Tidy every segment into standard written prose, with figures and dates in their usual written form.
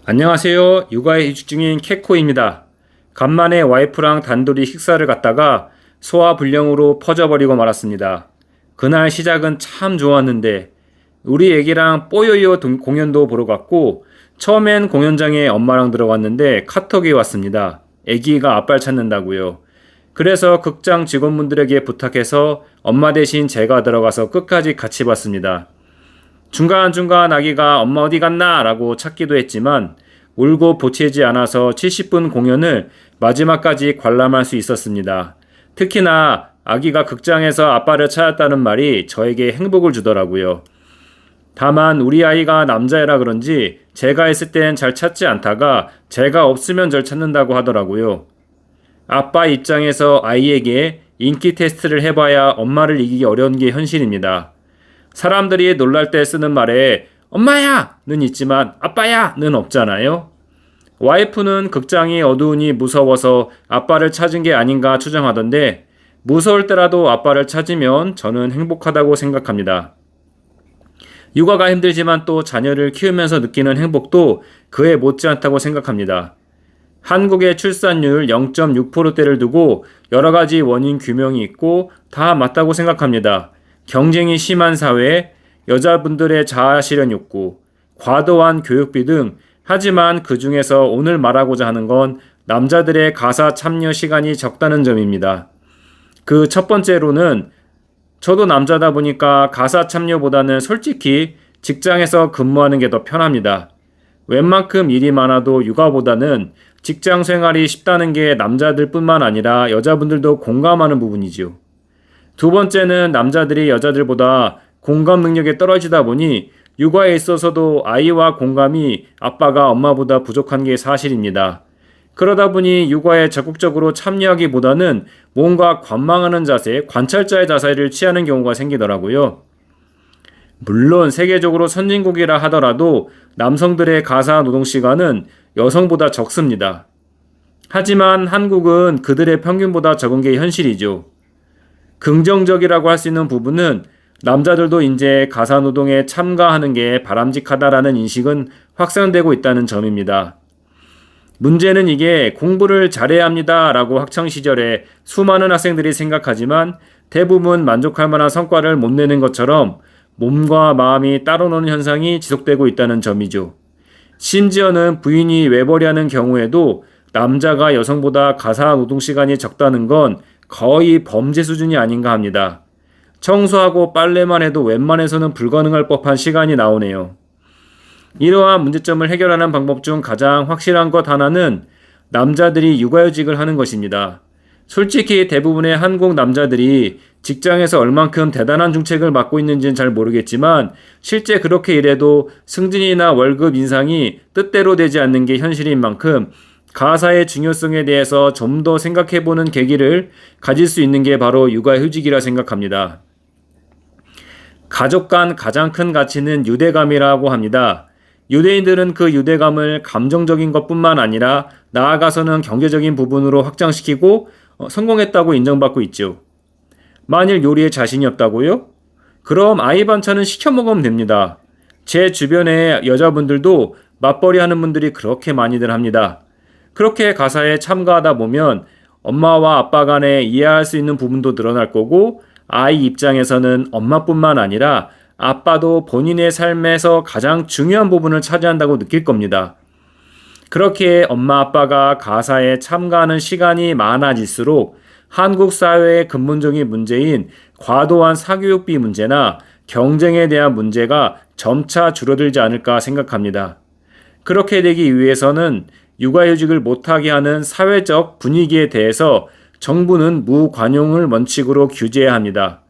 안녕하세요. 육아에 이직 중인 캐코입니다. 간만에 와이프랑 단둘이 식사를 갔다가 소화불량으로 퍼져버리고 말았습니다. 그날 시작은 참 좋았는데 우리 애기랑 뽀요요 공연도 보러 갔고 처음엔 공연장에 엄마랑 들어갔는데 카톡이 왔습니다. 애기가 아빠를 찾는다고요. 그래서 극장 직원분들에게 부탁해서 엄마 대신 제가 들어가서 끝까지 같이 봤습니다. 중간중간 아기가 엄마 어디 갔나? 라고 찾기도 했지만 울고 보채지 않아서 70분 공연을 마지막까지 관람할 수 있었습니다. 특히나 아기가 극장에서 아빠를 찾았다는 말이 저에게 행복을 주더라고요. 다만 우리 아이가 남자애라 그런지 제가 있을 땐 잘 찾지 않다가 제가 없으면 절 찾는다고 하더라고요. 아빠 입장에서 아이에게 인기 테스트를 해봐야 엄마를 이기기 어려운 게 현실입니다. 사람들이 놀랄 때 쓰는 말에 엄마야!는 있지만 아빠야!는 없잖아요. 와이프는 극장이 어두우니 무서워서 아빠를 찾은 게 아닌가 추정하던데 무서울 때라도 아빠를 찾으면 저는 행복하다고 생각합니다. 육아가 힘들지만 또 자녀를 키우면서 느끼는 행복도 그에 못지않다고 생각합니다. 한국의 출산율 0.6%대를 두고 여러 가지 원인 규명이 있고 다 맞다고 생각합니다. 경쟁이 심한 사회, 여자분들의 자아실현 욕구, 과도한 교육비 등 하지만 그 중에서 오늘 말하고자 하는 건 남자들의 가사 참여 시간이 적다는 점입니다. 그 첫 번째로는 저도 남자다 보니까 가사 참여보다는 솔직히 직장에서 근무하는 게 더 편합니다. 웬만큼 일이 많아도 육아보다는 직장 생활이 쉽다는 게 남자들 뿐만 아니라 여자분들도 공감하는 부분이죠. 두 번째는 남자들이 여자들보다 공감 능력이 떨어지다 보니 육아에 있어서도 아이와 공감이 아빠가 엄마보다 부족한 게 사실입니다. 그러다 보니 육아에 적극적으로 참여하기보다는 뭔가 관망하는 자세, 관찰자의 자세를 취하는 경우가 생기더라고요. 물론 세계적으로 선진국이라 하더라도 남성들의 가사 노동 시간은 여성보다 적습니다. 하지만 한국은 그들의 평균보다 적은 게 현실이죠. 긍정적이라고 할 수 있는 부분은 남자들도 이제 가사노동에 참가하는 게 바람직하다라는 인식은 확산되고 있다는 점입니다. 문제는 이게 공부를 잘해야 합니다 라고 학창시절에 수많은 학생들이 생각하지만 대부분 만족할 만한 성과를 못 내는 것처럼 몸과 마음이 따로 노는 현상이 지속되고 있다는 점이죠. 심지어는 부인이 외벌이하는 경우에도 남자가 여성보다 가사 노동 시간이 적다는 건 거의 범죄 수준이 아닌가 합니다. 청소하고 빨래만 해도 웬만해서는 불가능할 법한 시간이 나오네요. 이러한 문제점을 해결하는 방법 중 가장 확실한 것 하나는 남자들이 육아휴직을 하는 것입니다. 솔직히 대부분의 한국 남자들이 직장에서 얼만큼 대단한 중책을 맡고 있는지는 잘 모르겠지만 실제 그렇게 일해도 승진이나 월급 인상이 뜻대로 되지 않는 게 현실인 만큼 가사의 중요성에 대해서 좀 더 생각해보는 계기를 가질 수 있는 게 바로 육아휴직이라 생각합니다. 가족 간 가장 큰 가치는 유대감이라고 합니다. 유대인들은 그 유대감을 감정적인 것뿐만 아니라 나아가서는 경제적인 부분으로 확장시키고 성공했다고 인정받고 있죠. 만일 요리에 자신이 없다고요? 그럼 아이 반찬은 시켜 먹으면 됩니다. 제 주변의 여자분들도 맞벌이 하는 분들이 그렇게 많이들 합니다. 그렇게 가사에 참가하다 보면 엄마와 아빠 간에 이해할 수 있는 부분도 늘어날 거고 아이 입장에서는 엄마뿐만 아니라 아빠도 본인의 삶에서 가장 중요한 부분을 차지한다고 느낄 겁니다. 그렇게 엄마 아빠가 가사에 참가하는 시간이 많아질수록 한국 사회의 근본적인 문제인 과도한 사교육비 문제나 경쟁에 대한 문제가 점차 줄어들지 않을까 생각합니다. 그렇게 되기 위해서는 육아휴직을 못하게 하는 사회적 분위기에 대해서 정부는 무관용을 원칙으로 규제해야 합니다.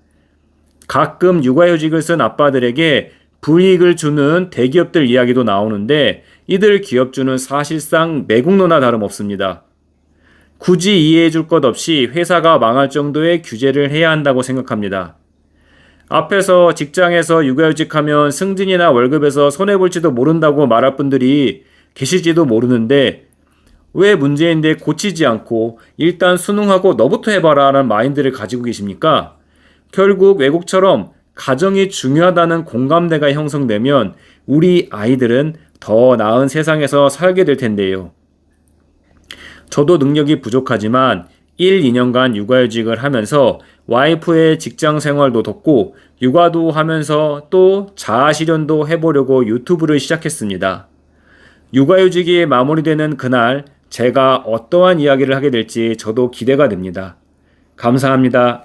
가끔 육아휴직을 쓴 아빠들에게 불이익을 주는 대기업들 이야기도 나오는데 이들 기업주는 사실상 매국노나 다름없습니다. 굳이 이해해 줄 것 없이 회사가 망할 정도의 규제를 해야 한다고 생각합니다. 앞에서 직장에서 육아휴직하면 승진이나 월급에서 손해볼지도 모른다고 말할 분들이 계실지도 모르는데 왜 문제인데 고치지 않고 일단 수능하고 너부터 해봐라 라는 마인드를 가지고 계십니까? 결국 외국처럼 가정이 중요하다는 공감대가 형성되면 우리 아이들은 더 나은 세상에서 살게 될 텐데요. 저도 능력이 부족하지만 1, 2년간 육아휴직을 하면서 와이프의 직장 생활도 돕고 육아도 하면서 또 자아실현도 해보려고 유튜브를 시작했습니다. 육아휴직이 마무리되는 그날 제가 어떠한 이야기를 하게 될지 저도 기대가 됩니다. 감사합니다.